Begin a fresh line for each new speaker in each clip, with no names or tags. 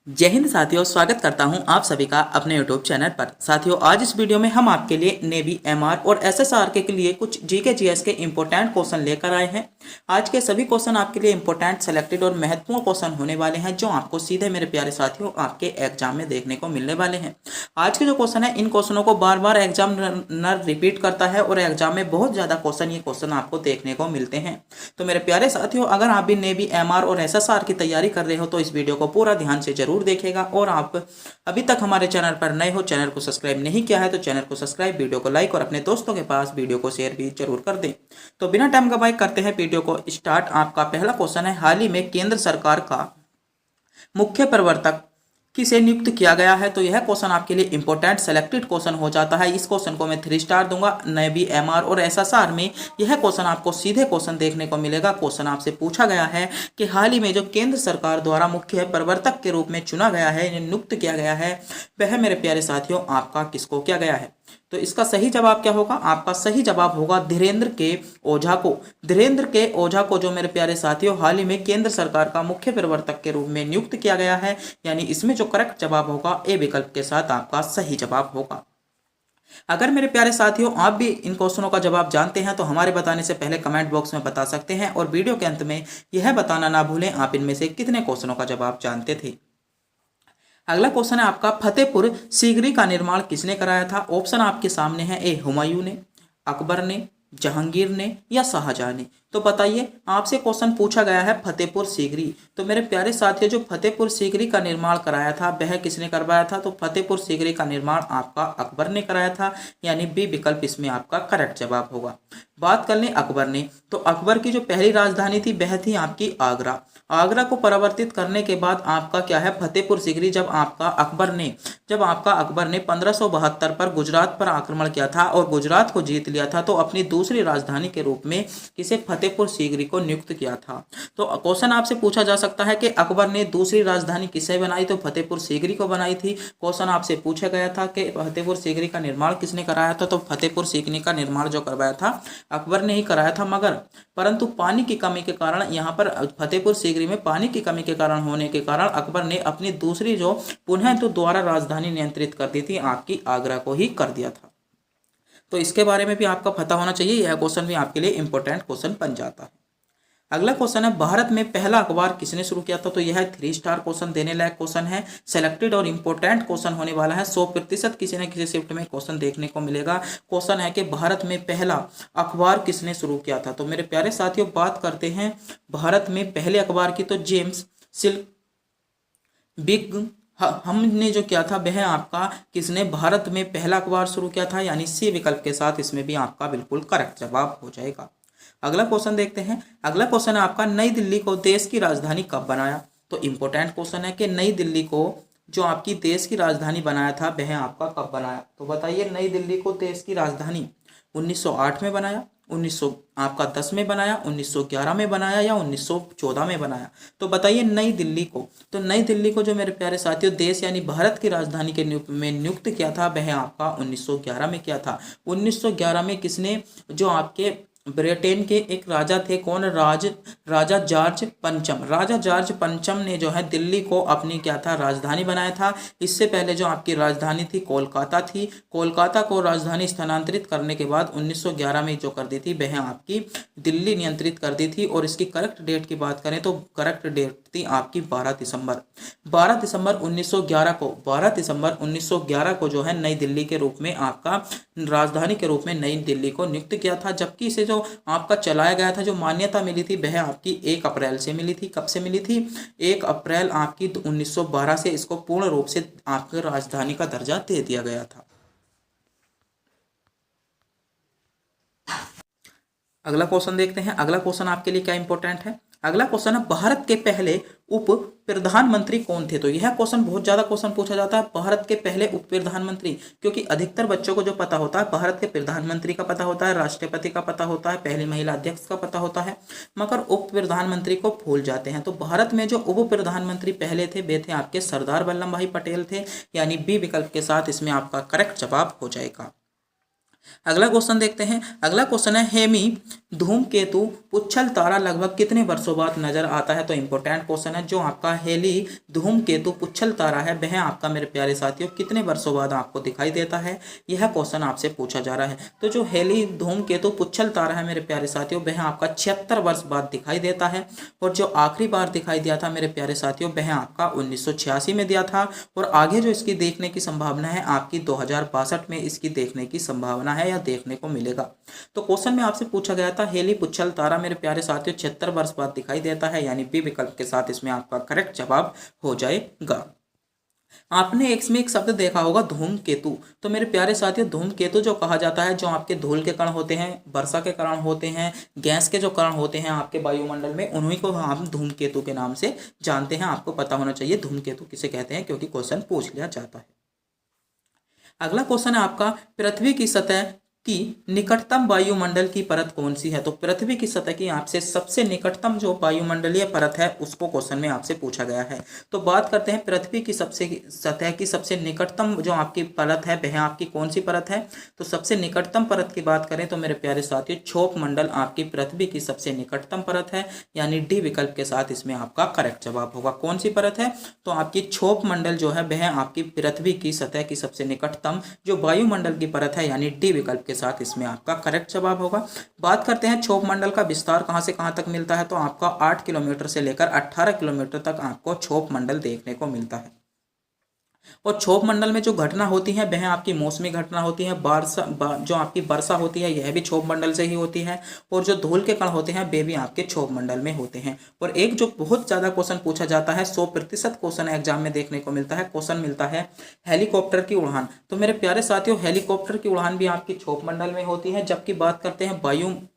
जय हिंद साथियों, स्वागत करता हूं आप सभी का अपने यूट्यूब चैनल पर। साथियों, आज इस वीडियो में हम आपके लिए नेवी, एमआर और एसएसआर के लिए कुछ जीके जीएस के इंपॉर्टेंट क्वेश्चन लेकर आए हैं। आज के सभी क्वेश्चन आपके लिए इंपॉर्टेंट, सेलेक्टेड और महत्वपूर्ण क्वेश्चन होने वाले हैं, जो आपको सीधे मेरे प्यारे साथियों आपके एग्जाम में देखने को मिलने वाले हैं। आज के जो क्वेश्चन है, इन क्वेश्चनों को बार बार एग्जामिनर रिपीट करता है और एग्जाम में बहुत ज्यादा ये क्वेश्चन आपको देखने को मिलते हैं। तो मेरे प्यारे साथियों, अगर आप भी नेवी, एमआर और एसएसआर की तैयारी कर रहे हो तो इस वीडियो को पूरा ध्यान से जरूर देखेगा। और आप अभी तक हमारे चैनल पर नए हो, चैनल को सब्सक्राइब नहीं किया है तो चैनल को सब्सक्राइब, वीडियो को लाइक और अपने दोस्तों के पास वीडियो को शेयर भी जरूर कर दें। तो बिना टाइम गवाए करते हैं वीडियो को स्टार्ट। आपका पहला क्वेश्चन है, हाल ही में केंद्र सरकार का मुख्य प्रवर्तक किसे नियुक्त किया गया है? तो यह क्वेश्चन आपके लिए इंपॉर्टेंट, सेलेक्टेड क्वेश्चन हो जाता है। इस क्वेश्चन को मैं 3 स्टार दूंगा। नेवी, एमआर और एसएसआर में यह क्वेश्चन आपको सीधे क्वेश्चन देखने को मिलेगा। क्वेश्चन आपसे पूछा गया है कि हाल ही में जो केंद्र सरकार द्वारा मुख्य प्रवर्तक के रूप में चुना गया है, नियुक्त किया गया है, वह मेरे प्यारे साथियों आपका किसको किया गया है? तो इसका सही जवाब क्या होगा? आपका सही जवाब होगा धीरेन्द्र के ओझा को। धीरेन्द्र के ओझा को जो मेरे प्यारे साथियों हाल ही में केंद्र सरकार का मुख्य प्रवर्तक के रूप में नियुक्त किया गया है। यानी इसमें जो करेक्ट जवाब होगा ए विकल्प के साथ आपका सही जवाब होगा। अगर मेरे प्यारे साथियों आप भी इन क्वेश्चनों का जवाब जानते हैं तो हमारे बताने से पहले कमेंट बॉक्स में बता सकते हैं, और वीडियो के अंत में यह बताना ना भूलें आप इनमें से कितने क्वेश्चनों का जवाब जानते थे। अगला क्वेश्चन है आपका, फतेहपुर सीकरी का निर्माण किसने कराया था? ऑप्शन आपके सामने है, ए हुमायूं ने, अकबर ने, जहांगीर ने या शाहजहां ने। तो बताइए, आपसे क्वेश्चन पूछा गया है फतेहपुर सीकरी। तो मेरे प्यारे साथियों, जो फतेहपुर सीकरी का निर्माण कराया था वह किसने करवाया था? तो फतेहपुर सीकरी का निर्माण आपका अकबर ने कराया था। यानी बी विकल्प इसमें आपका करेक्ट जवाब होगा। बात कर लें अकबर ने, तो अकबर की जो पहली राजधानी थी वह थी आपकी आगरा। आगरा को परिवर्तित करने के बाद आपका क्या है, फतेहपुर सीकरी। जब आपका अकबर ने 1572 पर गुजरात पर आक्रमण किया था और गुजरात को जीत लिया था, तो अपनी दूसरी राजधानी के रूप में किसे, फतेहपुर सीकरी को नियुक्त किया था। तो क्वेश्चन आपसे पूछा जा सकता है कि अकबर ने दूसरी राजधानी किसे बनाई? तो फतेहपुर सीकरी को बनाई थी। क्वेश्चन आपसे पूछा गया था कि फतेहपुर सीकरी का निर्माण किसने कराया था? तो फतेहपुर सीकरी का निर्माण जो करवाया था अकबर ने ही कराया था। मगर परंतु पानी की कमी के कारण, यहाँ पर फतेहपुर सीकरी में पानी की कमी के कारण होने के कारण अकबर ने अपनी दूसरी जो पुनः तो द्वारा राजधानी नियंत्रित कर दी थी, आपकी आगरा को ही कर दिया था। तो इसके बारे में भी आपका पता होना चाहिए। यह क्वेश्चन भी आपके लिए इंपॉर्टेंट क्वेश्चन बन जाता है। अगला क्वेश्चन है, भारत में पहला अखबार किसने शुरू किया था? तो यह 3 स्टार क्वेश्चन देने लायक क्वेश्चन है, सेलेक्टेड और इंपॉर्टेंट क्वेश्चन होने वाला है। 100% किसी न किसी शिफ्ट में क्वेश्चन देखने को मिलेगा। क्वेश्चन है कि भारत में पहला अखबार किसने शुरू किया था? तो मेरे प्यारे साथियों, बात करते हैं भारत में पहले अखबार की, तो जेम्स सिल्क बिग हमने जो किया था वह आपका किसने भारत में पहला अखबार शुरू किया था? यानी सी विकल्प के साथ इसमें भी आपका बिल्कुल करेक्ट जवाब हो जाएगा। अगला क्वेश्चन देखते हैं। अगला क्वेश्चन है आपका, नई दिल्ली को देश की राजधानी कब बनाया? तो इंपॉर्टेंट क्वेश्चन है कि नई दिल्ली को जो आपकी देश की राजधानी बनाया था वह आपका कब बनाया? तो बताइए, नई दिल्ली को देश की राजधानी 1908 में बनाया, 1910 में बनाया, 1911 में बनाया या 1914 में बनाया? तो बताइए नई दिल्ली को। तो नई दिल्ली को जो मेरे प्यारे साथियों देश यानी भारत की राजधानी के में नियुक्त किया था वह आपका 1911 में किया था। 1911 में किसने, जो आपके ब्रिटेन के एक राजा थे, कौन? राजा जॉर्ज पंचम। राजा जॉर्ज पंचम ने जो है दिल्ली को अपनी क्या था, राजधानी बनाया था। इससे पहले जो आपकी राजधानी थी कोलकाता थी। कोलकाता को राजधानी स्थानांतरित करने के बाद 1911 में जो कर दी थी वह आपकी दिल्ली नियंत्रित कर दी थी। और इसकी करेक्ट डेट की बात करें तो करेक्ट डेट थी आपकी 12 दिसंबर 1911 को। 12 दिसंबर 1911 को जो है नई दिल्ली के रूप में आपका राजधानी के रूप में नई दिल्ली को नियुक्त किया था। जबकि इसे जो आपका चलाया गया था, जो मान्यता मिली थी वह आपकी 1 अप्रैल से मिली थी। कब से मिली थी? 1 अप्रैल आपकी 1912 से इसको पूर्ण रूप से आपकी राजधानी का दर्जा दे दिया गया था। अगला क्वेश्चन देखते हैं। अगला क्वेश्चन आपके लिए क्या इंपॉर्टेंट है? अगला क्वेश्चन है, भारत के पहले उप प्रधानमंत्री कौन थे? तो यह क्वेश्चन बहुत ज्यादा क्वेश्चन पूछा जाता है, भारत के पहले उप प्रधानमंत्री। क्योंकि अधिकतर बच्चों को जो पता होता है भारत के प्रधानमंत्री का पता होता है, राष्ट्रपति का पता होता है, पहली महिला अध्यक्ष का पता होता है, मगर उप प्रधानमंत्री को भूल जाते हैं। तो भारत में जो उप प्रधानमंत्री पहले थे वे थे आपके सरदार वल्लभ भाई पटेल थे। यानी बी विकल्प के साथ इसमें आपका करेक्ट जवाब हो जाएगा। अगला क्वेश्चन देखते हैं। अगला क्वेश्चन है, हेमी धूमकेतु पुच्छल तारा लगभग कितने वर्षों बाद नजर आता है। तो इंपॉर्टेंट क्वेश्चन है। जो आपका हेली धूमकेतु पुच्छल तारा है वह आपका मेरे प्यारे साथियों कितने वर्षों बाद आपको दिखाई देता है, यह क्वेश्चन आपसे पूछा जा रहा है। तो जो हेली धूमकेतु पुच्छल तारा है मेरे प्यारे साथियों वह आपका 76 वर्ष बाद दिखाई देता है। और जो आखिरी बार दिखाई दिया था मेरे प्यारे साथियों वह आपका 1986 में दिया था। और आगे जो इसकी देखने की संभावना है आपकी 2062 में इसकी देखने की संभावना है या देखने को मिलेगा। तो क्वेश्चन में आपसे पूछा गया था हेली पुच्छल तारा मेरे प्यारे साथियों 76 वर्ष बाद दिखाई देता है, यानी बी विकल्प के साथ इसमें आपका करेक्ट जवाब हो जाएगा। आपने इसमें एक शब्द देखा होगा धूमकेतु। तो मेरे प्यारे साथियों धूमकेतु जो कहा जाता है, जो आपके धूल के कण होते हैं, वर्षा के कण होते हैं, गैस के जो कण होते हैं आपके वायुमंडल में, उन्हीं को हम धूमकेतु के नाम से जानते हैं। आपको पता होना चाहिए धूमकेतु किसे कहते हैं, क्योंकि क्वेश्चन पूछ लिया जाता है। अगला क्वेश्चन है आपका, पृथ्वी की सतह की निकटतम वायुमंडल की परत कौन सी है। तो पृथ्वी की सतह की आपसे सबसे निकटतम जो वायुमंडलीय परत है उसको क्वेश्चन में आपसे पूछा गया है। तो बात करते हैं पृथ्वी की सतह की सबसे निकटतम जो आपकी परत है वह आपकी कौन सी परत है। तो सबसे निकटतम परत की बात करें तो मेरे प्यारे साथियों क्षोभ मंडल आपकी पृथ्वी की सबसे निकटतम परत है, यानी डी विकल्प के साथ इसमें आपका करेक्ट जवाब होगा। कौन सी परत है, तो आपकी क्षोभ मंडल जो है वह आपकी पृथ्वी की सतह की सबसे निकटतम जो वायुमंडल की परत है, यानी डी विकल्प के साथ इसमें आपका करेक्ट जवाब होगा। बात करते हैं क्षोभ मंडल का विस्तार कहां से कहां तक मिलता है। तो आपका 8 किलोमीटर से लेकर 18 किलोमीटर तक आपको क्षोभ मंडल देखने को मिलता है। और क्षोभ मंडल में जो घटना होती है वह आपकी मौसमी घटना होती है। जो आपकी वर्षा होती है यह भी क्षोभ मंडल से ही होती है। और जो धूल के कण होते हैं वे भी आपके क्षोभ मंडल में होते हैं। और एक जो बहुत ज़्यादा क्वेश्चन पूछा जाता है, 100% क्वेश्चन एग्जाम में देखने को मिलता है, क्वेश्चन मिलता है हेलीकॉप्टर की उड़ान। तो मेरे प्यारे साथियों हेलीकॉप्टर की उड़ान भी आपकी क्षोभ मंडल में होती है। जबकि बात करते हैं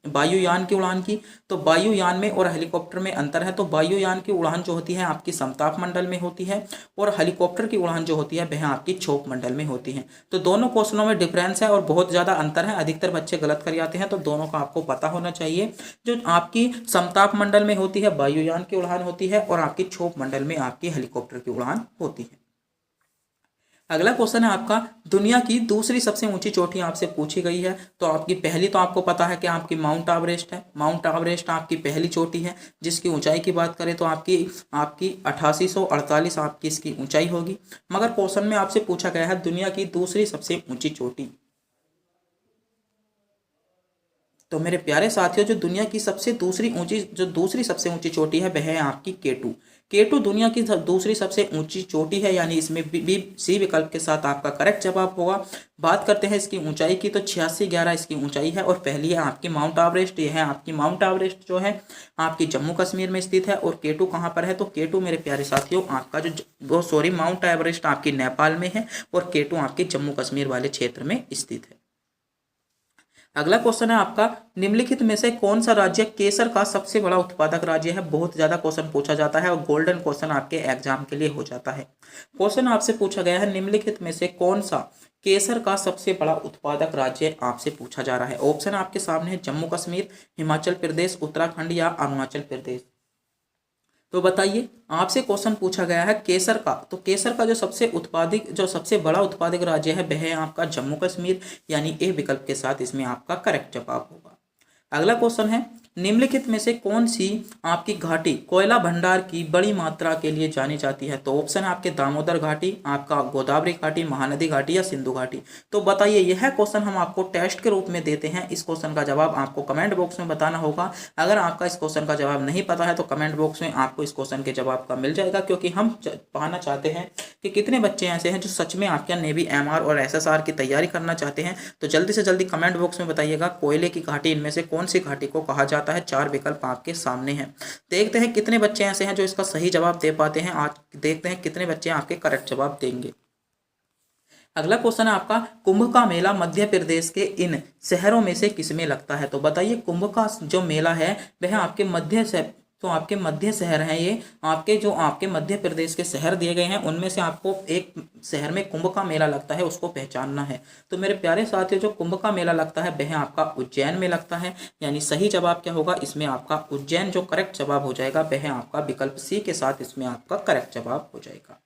वायुयान की उड़ान की, तो वायुयान में और हेलीकॉप्टर में अंतर है। तो वायुयान की उड़ान जो होती है आपकी समताप मंडल में होती है, और हेलीकॉप्टर की उड़ान जो होती है वह आपकी क्षोभ मंडल में होती है। तो दोनों क्वेश्चनों में डिफरेंस है और बहुत ज्यादा अंतर है। अधिकतर बच्चे गलत कर जाते हैं, तो दोनों का आपको पता होना चाहिए। जो आपकी समताप मंडल में होती है वायुयान की उड़ान होती है, और आपकी क्षोभ मंडल में आपकी हेलीकॉप्टर की उड़ान होती है। अगला क्वेश्चन है आपका, दुनिया की दूसरी सबसे ऊंची चोटी आपसे पूछी गई है। तो आपकी पहली तो आपको पता है कि आपकी माउंट एवरेस्ट है। माउंट एवरेस्ट आपकी पहली चोटी है, जिसकी ऊंचाई की बात करें तो आपकी 8848 आपकी इसकी ऊंचाई होगी। मगर क्वेश्चन में आपसे पूछा गया है दुनिया की दूसरी सबसे ऊंची चोटी। तो मेरे प्यारे साथियों जो दुनिया की दूसरी सबसे ऊंची चोटी है वह है आपकी केटू। केटू दुनिया की दूसरी सबसे ऊंची चोटी है, यानी इसमें बी सी विकल्प के साथ आपका करेक्ट जवाब होगा। बात करते हैं इसकी ऊंचाई की, तो 8611 इसकी ऊंचाई है। और पहली है आपकी माउंट एवरेस्ट। यह है आपकी माउंट एवरेस्ट जो है आपकी जम्मू कश्मीर में स्थित है। और केटू कहाँ पर है, तो केटू मेरे प्यारे साथियों आपका माउंट एवरेस्ट आपकी नेपाल में है, और केटू आपके जम्मू कश्मीर वाले क्षेत्र में स्थित है। अगला क्वेश्चन है आपका, निम्नलिखित में से कौन सा राज्य केसर का सबसे बड़ा उत्पादक राज्य है। बहुत ज्यादा क्वेश्चन पूछा जाता है और गोल्डन क्वेश्चन आपके एग्जाम के लिए हो जाता है। क्वेश्चन आपसे पूछा गया है निम्नलिखित में से कौन सा केसर का सबसे बड़ा उत्पादक राज्य आपसे पूछा जा रहा है। ऑप्शन आपके सामने है जम्मू कश्मीर, हिमाचल प्रदेश, उत्तराखंड या अरुणाचल प्रदेश। तो बताइए, आपसे क्वेश्चन पूछा गया है केसर का, तो केसर का जो सबसे बड़ा उत्पादक राज्य है वह है आपका जम्मू कश्मीर, यानी ए विकल्प के साथ इसमें आपका करेक्ट जवाब होगा। अगला क्वेश्चन है, निम्नलिखित में से कौन सी आपकी घाटी कोयला भंडार की बड़ी मात्रा के लिए जानी जाती है। तो ऑप्शन है आपके दामोदर घाटी, आपका गोदावरी घाटी, महानदी घाटी या सिंधु घाटी। तो बताइए, यह क्वेश्चन हम आपको टेस्ट के रूप में देते हैं। इस क्वेश्चन का जवाब आपको कमेंट बॉक्स में बताना होगा। अगर आपका इस क्वेश्चन का जवाब नहीं पता है तो कमेंट बॉक्स में आपको इस क्वेश्चन के जवाब का मिल जाएगा, क्योंकि हम पाना चाहते हैं कि कितने बच्चे ऐसे हैं जो सच में आपके नेवी एमआर और एसएसआर की तैयारी करना चाहते हैं। तो जल्दी से जल्दी कमेंट बॉक्स में बताइएगा कोयले की घाटी इनमें से कौन सी घाटी को कहा जाता है। 4 विकल्प आपके सामने हैं। देखते हैं कितने बच्चे ऐसे हैं जो इसका सही जवाब दे पाते हैं। आज देखते हैं कितने बच्चे आपके करेक्ट जवाब देंगे। अगला क्वेश्चन है आपका, कुंभ का मेला मध्य प्रदेश के इन शहरों में से किसमें लगता है। तो बताइए, कुंभ का जो मेला है वह आपके मध्य शहर हैं। ये आपके मध्य प्रदेश के शहर दिए गए हैं, उनमें से आपको एक शहर में कुंभ का मेला लगता है, उसको पहचानना है। तो मेरे प्यारे साथियों, जो कुंभ का मेला लगता है वह आपका उज्जैन में लगता है, यानी सही जवाब क्या होगा इसमें आपका उज्जैन जो करेक्ट जवाब हो जाएगा वह आपका विकल्प सी के साथ इसमें आपका करेक्ट जवाब हो जाएगा।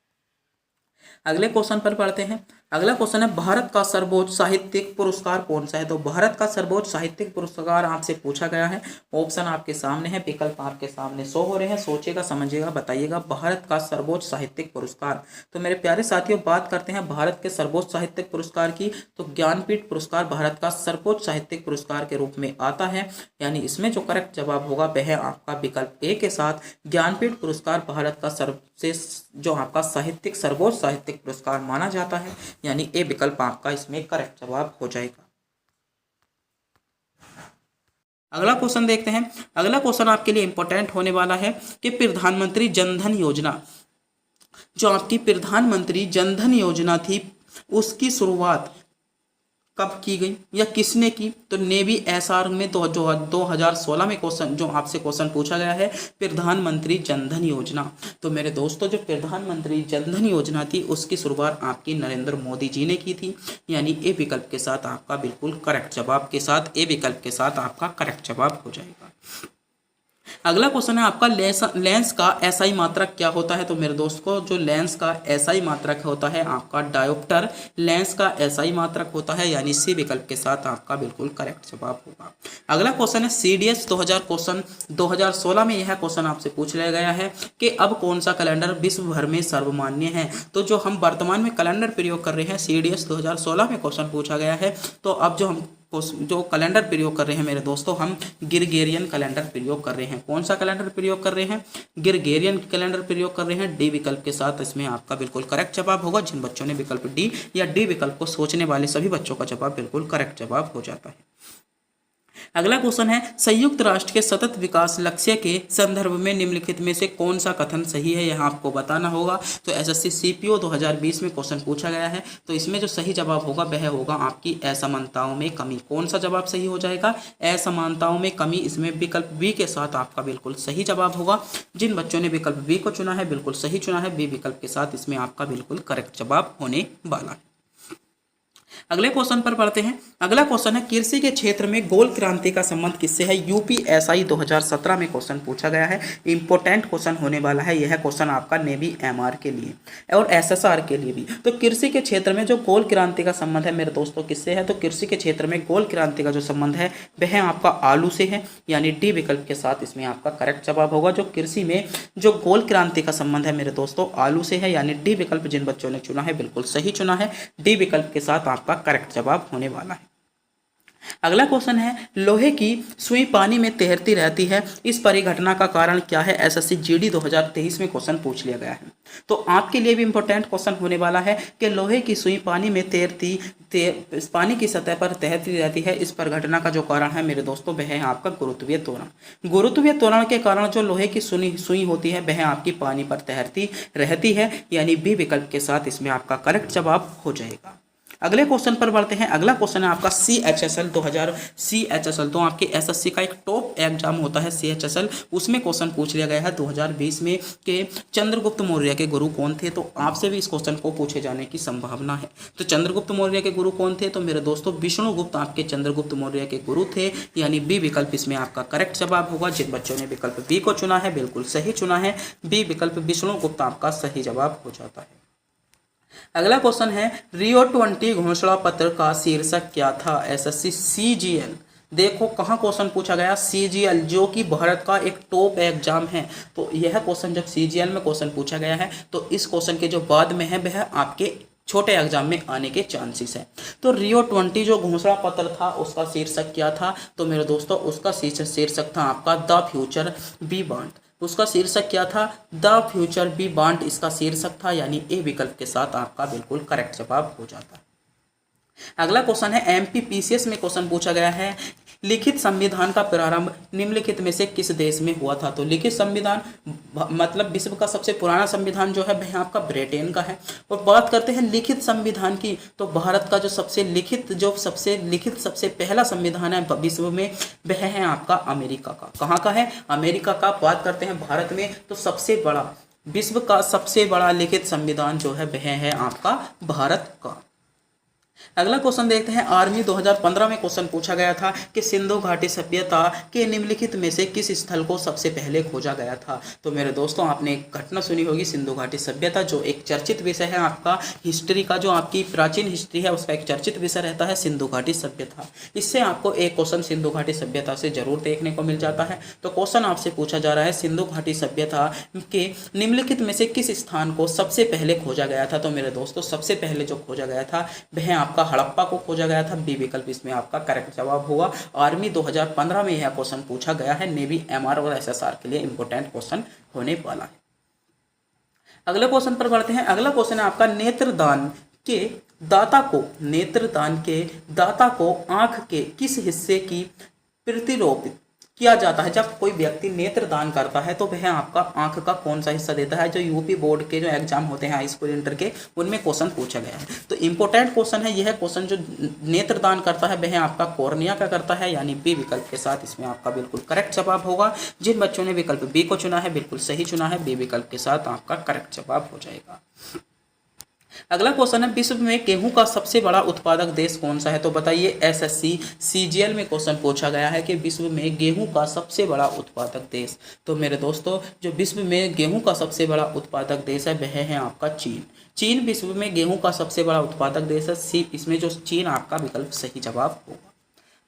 अगले क्वेश्चन पर पढ़ते हैं। अगला क्वेश्चन है भारत का सर्वोच्च साहित्यिक पुरस्कार कौन सा है। तो भारत का सर्वोच्च साहित्यिक पुरस्कार आपसे पूछा गया है। ऑप्शन आपके सामने है, विकल्प आपके सामने शो हो रहे हैं। सोचिएगा, समझिएगा, बताइएगा। भारत का सर्वोच्च साहित्यिक पुरस्कार, तो मेरे प्यारे साथियों बात करते हैं भारत के सर्वोच्च साहित्यिक पुरस्कार की। तो ज्ञानपीठ पुरस्कार भारत का सर्वोच्च साहित्यिक पुरस्कार के रूप में आता है, यानी इसमें जो करेक्ट जवाब होगा वह है आपका विकल्प ए के साथ ज्ञानपीठ पुरस्कार भारत का जो आपका साहित्यिक सर्वोच्च साहित्यिक पुरस्कार माना जाता है, यानी ए विकल्प आपका इसमें करेक्ट जवाब हो जाएगा। अगला क्वेश्चन देखते हैं। अगला क्वेश्चन आपके लिए इंपॉर्टेंट होने वाला है कि प्रधानमंत्री जनधन योजना, जो आपकी प्रधानमंत्री जनधन योजना थी, उसकी शुरुआत कब की गई या किसने की। तो नेवी एसआर में तो जो 2016 में क्वेश्चन जो आपसे क्वेश्चन पूछा गया है प्रधानमंत्री जनधन योजना। तो मेरे दोस्तों जो प्रधानमंत्री जनधन योजना थी उसकी शुरुआत आपकी नरेंद्र मोदी जी ने की थी, यानी ए विकल्प के साथ आपका बिल्कुल करेक्ट जवाब के साथ ए विकल्प के साथ आपका करेक्ट जवाब हो जाएगा। अगला क्वेश्चन है आपका लेंस का एसआई मात्रक क्या होता है। तो मेरे दोस्त को जो लेंस का एसआई मात्रक होता है आपका डायोप्टर लेंस का एसआई मात्रक होता है, यानी सी विकल्प के साथ आपका बिल्कुल करेक्ट जवाब होगा। अगला क्वेश्चन है सीडीएस 2016 में यह क्वेश्चन आपसे पूछ लिया गया है कि अब कौन सा कैलेंडर विश्व भर में सर्वमान्य है। तो जो हम वर्तमान में कैलेंडर प्रयोग कर रहे हैं सीडीएस 2016 में क्वेश्चन पूछा गया है। तो अब जो कैलेंडर प्रयोग कर रहे हैं मेरे दोस्तों हम ग्रिगोरियन कैलेंडर प्रयोग कर रहे हैं। कौन सा कैलेंडर प्रयोग कर रहे हैं? ग्रिगोरियन कैलेंडर प्रयोग कर रहे हैं। डी विकल्प के साथ इसमें आपका बिल्कुल करेक्ट जवाब होगा। जिन बच्चों ने विकल्प डी या डी विकल्प को सोचने वाले सभी बच्चों का जवाब बिल्कुल करेक्ट जवाब हो जाता है। अगला क्वेश्चन है संयुक्त राष्ट्र के सतत विकास लक्ष्य के संदर्भ में निम्नलिखित में से कौन सा कथन सही है, यह आपको बताना होगा। तो एसएससी सीपीओ 2020 में क्वेश्चन पूछा गया है। तो इसमें जो सही जवाब होगा वह होगा आपकी असमानताओं में कमी। कौन सा जवाब सही हो जाएगा? असमानताओं में कमी। इसमें विकल्प बी के साथ आपका बिल्कुल सही जवाब होगा। जिन बच्चों ने विकल्प बी को चुना है बिल्कुल सही चुना है। बी विकल्प के साथ इसमें आपका बिल्कुल करेक्ट जवाब होने वाला है। अगले क्वेश्चन पर पढ़ते हैं। अगला क्वेश्चन है कृषि के क्षेत्र में गोल क्रांति का संबंध किससे है। यूपीएसआई 2017 में क्वेश्चन पूछा गया है। इंपॉर्टेंट क्वेश्चन होने वाला है। यह क्वेश्चन आपका नेवी एमआर के लिए और एसएसआर के लिए भी। तो कृषि के क्षेत्र में जो गोल क्रांति का संबंध है मेरे दोस्तों किससे है। तो कृषि के क्षेत्र में गोल क्रांति का जो संबंध है वह आपका आलू से है, यानी डी विकल्प के साथ इसमें आपका करेक्ट जवाब होगा। जो कृषि में जो गोल क्रांति का संबंध है मेरे दोस्तों आलू से है, यानी डी विकल्प जिन बच्चों ने चुना है बिल्कुल सही चुना है। डी विकल्प के साथ आपका करेक्ट जवाब होने वाला है। अगला क्वेश्चन है लोहे की सुई पानी में तैरती रहती है, इस परिघटना का कारण क्या है। एसएससी जीडी 2023 में क्वेश्चन पूछ लिया गया है। तो आपके लिए भी इंपॉर्टेंट क्वेश्चन होने वाला है कि लोहे की सुई पानी में पानी की सतह पर तैरती रहती है, इस परिघटना का जो कारण है मेरे दोस्तों वह है आपका गुरुत्वीय त्वरण। गुरुत्वीय त्वरण के कारण जो लोहे की सुई होती है वह आपकी पानी पर तैरती रहती है, यानी बी विकल्प के साथ इसमें आपका करेक्ट जवाब हो जाएगा। अगले क्वेश्चन पर बढ़ते हैं। अगला क्वेश्चन है आपका CHSL 2000 CHSL तो आपके एसएससी का एक टॉप एग्जाम होता है CHSL, उसमें क्वेश्चन पूछ लिया गया है 2020 में कि चंद्रगुप्त मौर्य के गुरु कौन थे। तो आपसे भी इस क्वेश्चन को पूछे जाने की संभावना है। तो चंद्रगुप्त मौर्य के गुरु कौन थे। तो मेरे दोस्तों विष्णुगुप्त आपके चंद्रगुप्त मौर्य के गुरु थे, यानी बी विकल्प इसमें आपका करेक्ट जवाब होगा। जिन बच्चों ने विकल्प बी को चुना है बिल्कुल सही चुना है। बी विकल्प विष्णुगुप्त आपका सही जवाब हो जाता है। अगला क्वेश्चन है रियो 20 घोषणा पत्र का शीर्षक क्या था। एसएससी CGL देखो कहाँ क्वेश्चन पूछा गया। CGL जो कि भारत का एक टॉप एग्जाम है। तो यह क्वेश्चन जब CGL में क्वेश्चन पूछा गया है तो इस क्वेश्चन के जो बाद में है वह आपके छोटे एग्जाम में आने के चांसेस है। तो रियो 20 जो घोषणा पत्र था उसका शीर्षक क्या था। तो मेरे दोस्तों उसका शीर्षक था आपका द फ्यूचर बी बॉन्ड। उसका शीर्षक क्या था? द फ्यूचर बी बॉन्ड इसका शीर्षक था, यानी ए विकल्प के साथ आपका बिल्कुल करेक्ट जवाब हो जाता है। अगला क्वेश्चन है MPPCS में क्वेश्चन पूछा गया है लिखित संविधान का प्रारंभ निम्नलिखित में से किस देश में हुआ था। तो लिखित संविधान मतलब विश्व का सबसे पुराना संविधान जो है वह आपका ब्रिटेन का है। और बात करते हैं लिखित संविधान की, तो भारत का जो सबसे लिखित सबसे पहला संविधान है विश्व में वह है आपका अमेरिका का। कहाँ का है? अमेरिका का। बात करते हैं भारत में तो सबसे बड़ा विश्व का सबसे बड़ा लिखित संविधान जो है वह है आपका भारत का। अगला क्वेश्चन देखते हैं। आर्मी 2015 में क्वेश्चन पूछा गया था कि सिंधु घाटी सभ्यता के निम्नलिखित में से किस स्थल को सबसे पहले खोजा गया था। तो मेरे दोस्तों, आपने एक घटना सुनी होगी, सिंधु घाटी सभ्यता, जो एक चर्चित विषय है आपका हिस्ट्री का, जो आपकी प्राचीन हिस्ट्री है उसका एक चर्चित विषय रहता है सिंधु घाटी सभ्यता। इससे आपको एक क्वेश्चन सिंधु घाटी सभ्यता से जरूर देखने को मिल जाता है। तो क्वेश्चन आपसे पूछा जा रहा है, सिंधु घाटी सभ्यता के निम्नलिखित में से किस स्थान को सबसे पहले खोजा गया था। तो मेरे दोस्तों, सबसे पहले जो खोजा गया था वह आपका हड़प्पा को खोजा गया था। बी विकल्प इसमें आपका करेक्ट जवाब होगा। आर्मी 2015 में यह क्वेश्चन पूछा गया है। नेवी, एमआर और एसएसआर के लिए इंपॉर्टेंट क्वेश्चन होने वाला है। अगले क्वेश्चन पर बढ़ते हैं। अगला क्वेश्चन है आपका, नेत्रदान के दाता को आंख के किस हिस्से की प्रतिरोपित किया जाता है। जब कोई व्यक्ति नेत्र दान करता है तो वह आपका आंख का कौन सा हिस्सा देता है। जो यूपी बोर्ड के जो एग्जाम होते हैं हाई स्कूल इंटर के, उनमें क्वेश्चन पूछा गया है। तो इंपॉर्टेंट क्वेश्चन है यह क्वेश्चन। जो नेत्र दान करता है वह आपका कॉर्निया का करता है, यानी बी विकल्प के साथ इसमें आपका बिल्कुल करेक्ट जवाब होगा। जिन बच्चों ने विकल्प बी को चुना है बिल्कुल सही चुना है, बी विकल्प के साथ आपका करेक्ट जवाब हो जाएगा। अगला क्वेश्चन है, विश्व में गेहूं का सबसे बड़ा उत्पादक देश कौन सा है। तो बताइए, एसएससी सीजीएल में क्वेश्चन पूछा गया है कि विश्व में गेहूं का सबसे बड़ा उत्पादक देश। तो मेरे दोस्तों, जो विश्व में गेहूं का सबसे बड़ा उत्पादक देश है वह है आपका चीन। चीन विश्व में गेहूं का सबसे बड़ा उत्पादक देश है। सी इसमें जो चीन आपका विकल्प सही जवाब होगा।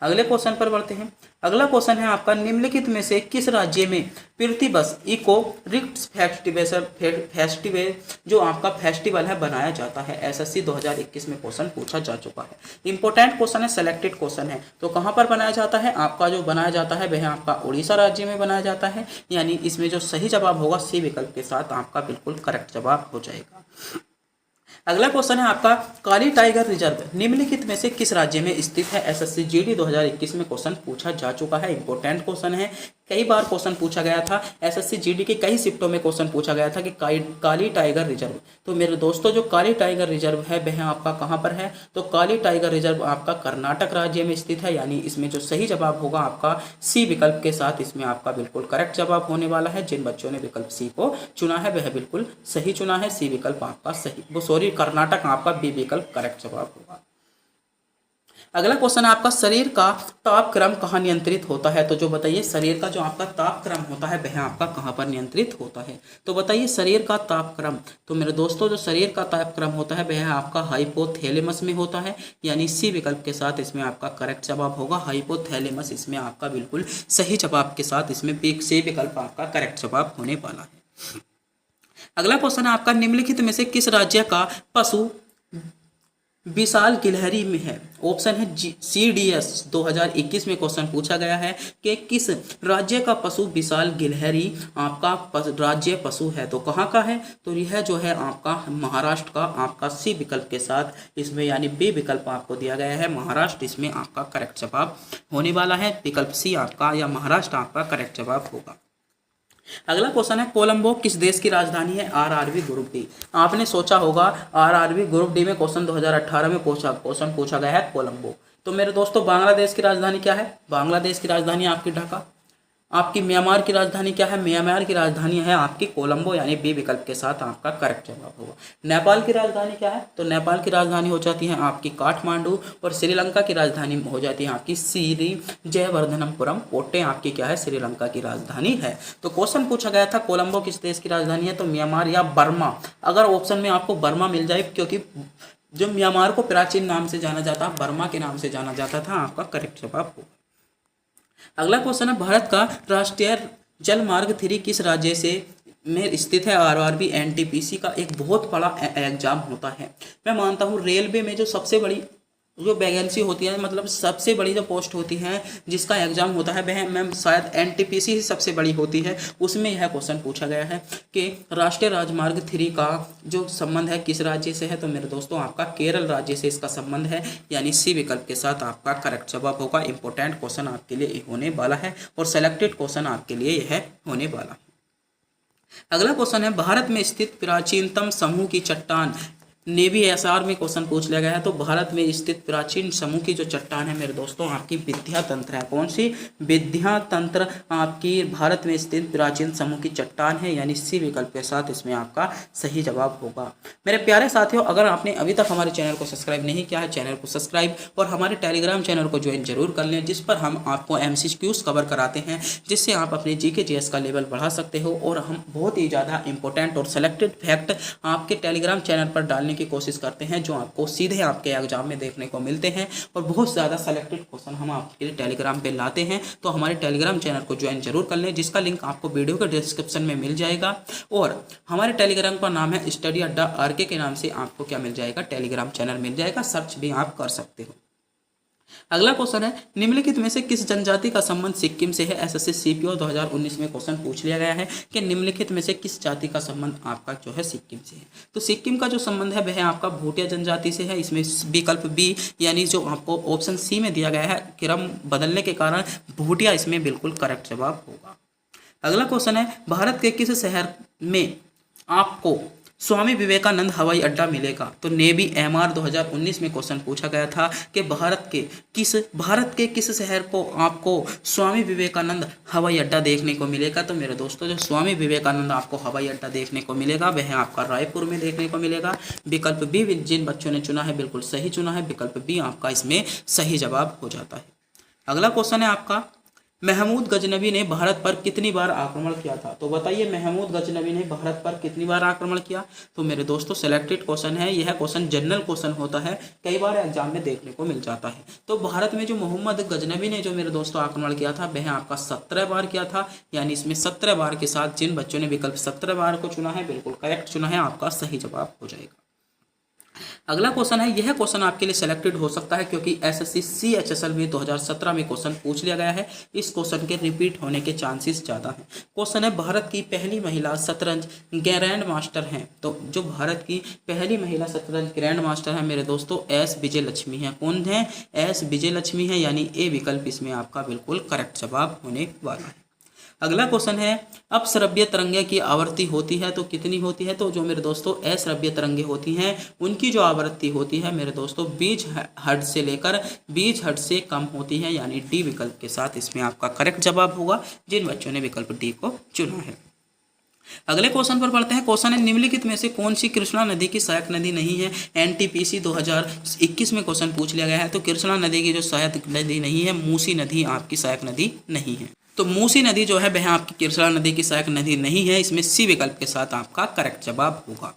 अगले क्वेश्चन पर बढ़ते हैं। अगला क्वेश्चन है आपका, निम्नलिखित में से किस राज्य में प्रतिवर्ष इको रिक्ट फेस्टिवल जो आपका फेस्टिवल है बनाया जाता है। एसएससी 2021 में क्वेश्चन पूछा जा चुका है। इंपॉर्टेंट क्वेश्चन है, सेलेक्टेड क्वेश्चन है। तो कहाँ पर बनाया जाता है, आपका जो बनाया जाता है वह आपका उड़ीसा राज्य में बनाया जाता है, यानी इसमें जो सही जवाब होगा सी विकल्प के साथ आपका बिल्कुल करेक्ट जवाब हो जाएगा। अगला क्वेश्चन है आपका, काली टाइगर रिजर्व निम्नलिखित में से किस राज्य में स्थित है। एसएससी जीडी 2021 में क्वेश्चन पूछा जा चुका है। इंपॉर्टेंट क्वेश्चन है, कई बार क्वेश्चन पूछा गया था। एसएससी जीडी के कई शिफ्टों में क्वेश्चन पूछा गया था कि काली टाइगर रिजर्व। तो मेरे दोस्तों, जो काली टाइगर रिजर्व है वह आपका कहाँ पर है। तो काली टाइगर रिजर्व आपका कर्नाटक राज्य में स्थित है, यानी इसमें जो सही जवाब होगा आपका सी विकल्प के साथ इसमें आपका बिल्कुल करेक्ट जवाब होने वाला है। जिन बच्चों ने विकल्प सी को चुना है वह बिल्कुल सही चुना है, सी विकल्प आपका सही, कर्नाटक आपका बी विकल्प करेक्ट जवाब होगा। अगला क्वेश्चन आपका, शरीर का तापक्रम कहाँ नियंत्रित होता है। तो जो बताइए, शरीर का जो आपका तापक्रम होता है वह आपका कहाँ पर नियंत्रित होता है। तो बताइए, शरीर का तापक्रम। तो मेरे दोस्तों, जो शरीर का तापक्रम होता है वह आपका हाइपोथैलेमस में होता है, यानी सी विकल्प के साथ इसमें आपका करेक्ट जवाब होगा। हाइपोथैलेमस इसमें आपका बिल्कुल सही जवाब के साथ इसमें सी विकल्प आपका करेक्ट जवाब होने वाला है। अगला क्वेश्चन है आपका, निम्नलिखित में से किस राज्य का पशु विशाल गिलहरी में है। ऑप्शन है CDS 2021 में क्वेश्चन पूछा गया है कि किस राज्य का पशु विशाल गिलहरी आपका राज्य पशु है। तो कहाँ का है, तो यह जो है आपका महाराष्ट्र का आपका सी विकल्प के साथ इसमें यानी बी विकल्प आपको दिया गया है महाराष्ट्र, इसमें आपका करेक्ट जवाब होने वाला है। विकल्प सी आपका या महाराष्ट्र आपका करेक्ट जवाब होगा। अगला क्वेश्चन है, कोलंबो किस देश की राजधानी है। RRB group D. आपने सोचा होगा आरआरबी ग्रुप डी में क्वेश्चन 2018 में क्वेश्चन पूछा गया है कोलंबो। तो मेरे दोस्तों, बांग्लादेश की राजधानी क्या है। बांग्लादेश की राजधानी आपकी ढाका। आपकी म्यांमार की राजधानी क्या है। म्यांमार की राजधानी है आपकी कोलंबो, यानी बी विकल्प के साथ आपका करेक्ट जवाब होगा। नेपाल की राजधानी क्या है। तो नेपाल की राजधानी हो जाती है आपकी काठमांडू, और श्रीलंका की राजधानी हो जाती है आपकी श्री जयवर्धनपुरम कोट्टे आपकी क्या है, श्रीलंका की राजधानी है। तो क्वेश्चन पूछा गया था कोलंबो किस देश की राजधानी है। तो म्यांमार या बर्मा, अगर ऑप्शन में आपको बर्मा मिल जाए, क्योंकि जो म्यांमार को प्राचीन नाम से जाना जाता है बर्मा के नाम से जाना जाता था, आपका करेक्ट जवाब होगा। अगला क्वेश्चन है, भारत का राष्ट्रीय जल मार्ग 3 किस राज्य से में स्थित है। आरआरबी एनटीपीसी का एक बहुत बड़ा एग्जाम होता है। मैं मानता हूँ रेलवे में जो सबसे बड़ी जो वैकेंसी होती है, मतलब सबसे बड़ी जो पोस्ट होती है जिसका एग्जाम होता है वह मैम शायद एनटीपीसी ही सबसे बड़ी होती है। उसमें यह क्वेश्चन पूछा गया है कि राष्ट्रीय राजमार्ग 3 का जो संबंध है किस राज्य से है। तो मेरे दोस्तों, आपका केरल राज्य से इसका संबंध है, यानी सी विकल्प के साथ आपका करेक्ट जवाब होगा। इंपॉर्टेंट क्वेश्चन आपके लिए होने वाला है और सेलेक्टेड क्वेश्चन आपके लिए यह होने वाला है। अगला क्वेश्चन है, भारत में स्थित प्राचीनतम समूह की चट्टान नेवी एसआर में क्वेश्चन पूछ लिया गया है। तो भारत में स्थित प्राचीन समूह की जो चट्टान है मेरे दोस्तों आपकी विद्या तंत्र है। कौन सी? विद्या तंत्र आपकी भारत में स्थित प्राचीन समूह की चट्टान है, यानी सी विकल्प के साथ इसमें आपका सही जवाब होगा। मेरे प्यारे साथियों, अगर आपने अभी तक हमारे चैनल को सब्सक्राइब नहीं किया है, चैनल को सब्सक्राइब और हमारे टेलीग्राम चैनल को ज्वाइन जरूर कर लें, जिस पर हम आपको MCQs कवर कराते हैं, जिससे आप अपने GK GS का लेवल बढ़ा सकते हो। और हम बहुत ही ज़्यादा इंपॉर्टेंट और सेलेक्टेड फैक्ट आपके टेलीग्राम चैनल पर डालने की कोशिश करते हैं, जो आपको सीधे आपके एग्जाम में देखने को मिलते हैं। और बहुत ज़्यादा सेलेक्टेड क्वेश्चन हम आपके लिए टेलीग्राम पे लाते हैं। तो हमारे टेलीग्राम चैनल को ज्वाइन जरूर कर लें, जिसका लिंक आपको वीडियो के डिस्क्रिप्शन में मिल जाएगा। और हमारे टेलीग्राम का नाम है स्टडी अड्डा RK के नाम से आपको क्या मिल जाएगा? टेलीग्राम चैनल मिल जाएगा, सर्च भी आप कर सकते हो। अगला क्वेश्चन है, निम्नलिखित में से किस जनजाति का संबंध सिक्किम से है? SSC CPO 2019 में क्वेश्चन पूछ लिया गया है कि निम्नलिखित में से किस जाति का संबंध आपका जो है सिक्किम से है। तो सिक्किम का जो संबंध है वह आपका भूटिया जनजाति से है। इसमें विकल्प बी यानी जो आपको ऑप्शन सी में दिया गया है, क्रम बदलने के कारण भूटिया इसमें बिल्कुल करेक्ट जवाब होगा। अगला क्वेश्चन है, भारत के किस शहर में आपको स्वामी विवेकानंद हवाई अड्डा मिलेगा? तो नेवी MR 2019 में क्वेश्चन पूछा गया था कि भारत के किस शहर को आपको स्वामी विवेकानंद हवाई अड्डा देखने को मिलेगा? तो मेरे दोस्तों, जो स्वामी विवेकानंद आपको हवाई अड्डा देखने को मिलेगा वह आपका रायपुर में देखने को मिलेगा। विकल्प बी जिन बच्चों ने चुना है बिल्कुल सही चुना है, विकल्प बी आपका इसमें सही जवाब हो जाता है। अगला क्वेश्चन है आपका, महमूद गजनवी ने भारत पर कितनी बार आक्रमण किया था? तो बताइए, महमूद गजनवी ने भारत पर कितनी बार आक्रमण किया? तो मेरे दोस्तों, सिलेक्टेड क्वेश्चन है, यह क्वेश्चन जनरल क्वेश्चन होता है, कई बार एग्जाम में देखने को मिल जाता है। तो भारत में जो मोहम्मद गजनवी ने जो मेरे दोस्तों आक्रमण किया था वह आपका 17 बार किया था, यानी इसमें 17 बार के साथ जिन बच्चों ने विकल्प 17 बार को चुना है बिल्कुल करेक्ट चुना है, आपका सही जवाब हो जाएगा। अगला क्वेश्चन है, यह क्वेश्चन आपके लिए सिलेक्टेड हो सकता है क्योंकि SSC CHSL में 2017 में क्वेश्चन पूछ लिया गया है। इस क्वेश्चन के रिपीट होने के चांसेस ज़्यादा हैं। क्वेश्चन है, भारत की पहली महिला शतरंज ग्रैंड मास्टर हैं। तो जो भारत की पहली महिला शतरंज ग्रैंड मास्टर है मेरे दोस्तों S विजयलक्ष्मी है। कौन है? S विजयलक्ष्मी है, यानी ए विकल्प इसमें आपका बिल्कुल करेक्ट जवाब होने वाला है। अगला क्वेश्चन है, अपश्रव्य तरंगे की आवृत्ति होती है तो कितनी होती है? तो जो मेरे दोस्तों अश्रव्य तरंगे होती हैं उनकी जो आवृत्ति होती है मेरे दोस्तों 20 हर्ट्ज से लेकर 20 हर्ट्ज से कम होती है, यानी डी विकल्प के साथ इसमें आपका करेक्ट जवाब होगा, जिन बच्चों ने विकल्प डी को चुना है। अगले क्वेश्चन पर पढ़ते हैं। क्वेश्चन है, निम्नलिखित में से कौन सी कृष्णा नदी की सहायक नदी नहीं है? NTPC 2021 में क्वेश्चन पूछ लिया गया है। तो कृष्णा नदी की जो सहायक नदी नहीं है, मूसी नदी आपकी सहायक नदी नहीं है। तो मूसी नदी जो है वह आपकी कृष्णा नदी की सहायक नदी नहीं है, इसमें सी विकल्प के साथ आपका करेक्ट जवाब होगा।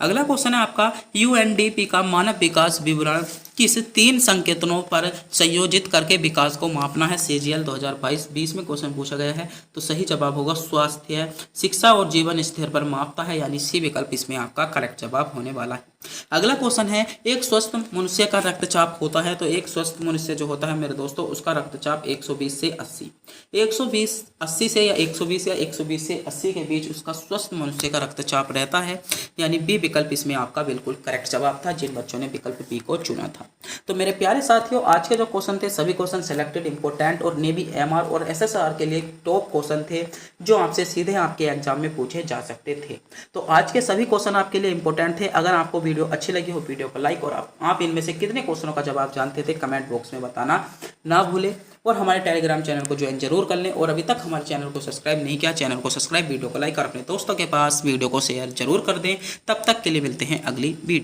अगला क्वेश्चन है आपका, UNDP का मानव विकास विवरण किस 3 संकेतनों पर संयोजित करके विकास को मापना है? CGL 2022-20 में क्वेश्चन पूछा गया है। तो सही जवाब होगा स्वास्थ्य, शिक्षा और जीवन स्तर पर मापता है, यानी सी विकल्प इसमें आपका करेक्ट जवाब होने वाला है। अगला क्वेश्चन है, एक स्वस्थ मनुष्य का रक्तचाप होता है। तो एक स्वस्थ मनुष्य जो होता है मेरे दोस्तों उसका रक्तचाप 120 से 80 80 से या 120 या 120 से 80 के बीच उसका स्वस्थ मनुष्य का रक्तचाप रहता है, यानी बी विकल्प इसमें आपका बिल्कुल करेक्ट जवाब था, जिन बच्चों ने विकल्प बी को चुना था। तो मेरे प्यारे साथियों, आज के जो क्वेश्चन थे सभी क्वेश्चन सिलेक्टेड इंपॉर्टेंट और नेवी MR और SSR के लिए टॉप क्वेश्चन थे, जो आपसे सीधे आपके एग्जाम में पूछे जा सकते थे। तो आज के सभी क्वेश्चन आपके लिए इंपॉर्टेंट थे। अगर आपको वीडियो अच्छी लगी हो वीडियो को लाइक, और आप इनमें से कितने क्वेश्चनों का जवाब जानते थे कमेंट बॉक्स में बताना ना भूलें। और हमारे टेलीग्राम चैनल को ज्वाइन जरूर कर लें, और अभी तक हमारे चैनल को सब्सक्राइब नहीं किया चैनल को सब्सक्राइब, वीडियो को लाइक और अपने दोस्तों के पास वीडियो को शेयर जरूर कर दें। तब तक के लिए मिलते हैं अगली वीडियो।